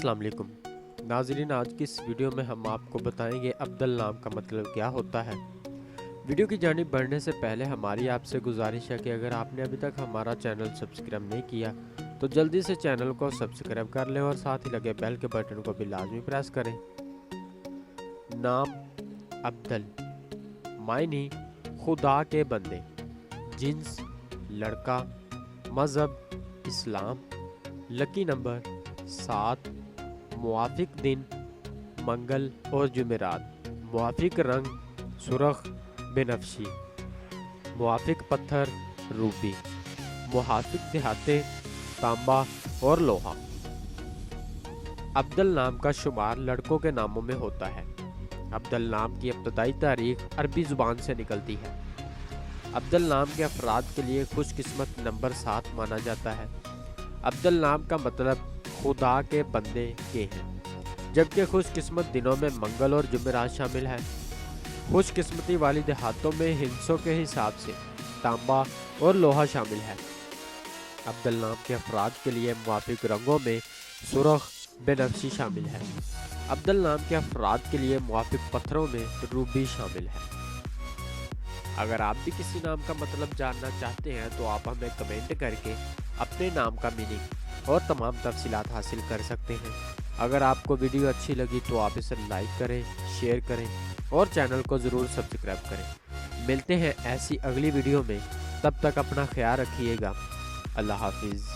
السلام علیکم ناظرین، آج کی اس ویڈیو میں ہم آپ کو بتائیں گے عبدل نام کا مطلب کیا ہوتا ہے۔ ویڈیو کی جانب بڑھنے سے پہلے ہماری آپ سے گزارش ہے کہ اگر آپ نے ابھی تک ہمارا چینل سبسکرائب نہیں کیا تو جلدی سے چینل کو سبسکرائب کر لیں اور ساتھ ہی لگے بیل کے بٹن کو بھی لازمی پریس کریں۔ نام عبدل، معنی خدا کے بندے، جنس لڑکا، مذہب اسلام، لکی نمبر 7، موافق دن منگل اور جمعرات، موافق رنگ سرخ بنفشی، موافق پتھر روبی، موافق دھاتے تانبا اور لوہا۔ عبدل نام کا شمار لڑکوں کے ناموں میں ہوتا ہے۔ عبدل نام کی ابتدائی تاریخ عربی زبان سے نکلتی ہے۔ عبدل نام کے افراد کے لیے خوش قسمت نمبر 7 مانا جاتا ہے۔ عبدل نام کا مطلب خدا کے بندے کے ہیں، جبکہ خوش قسمت دنوں میں منگل اور جمعرات شامل ہے۔ خوش قسمتی والی دہاتوں میں ہندسوں کے حساب سے تانبا اور لوہا شامل ہے۔ عبدل نام کے افراد کے لیے موافق رنگوں میں سرخ بنفشی شامل ہے۔ عبدل نام کے افراد کے لیے موافق پتھروں میں روبی شامل ہے۔ اگر آپ بھی کسی نام کا مطلب جاننا چاہتے ہیں تو آپ ہمیں کمنٹ کر کے اپنے نام کا میننگ اور تمام تفصیلات حاصل کر سکتے ہیں۔ اگر آپ کو ویڈیو اچھی لگی تو آپ اسے لائک کریں، شیئر کریں اور چینل کو ضرور سبسکرائب کریں۔ ملتے ہیں ایسی اگلی ویڈیو میں، تب تک اپنا خیال رکھیے گا۔ اللہ حافظ۔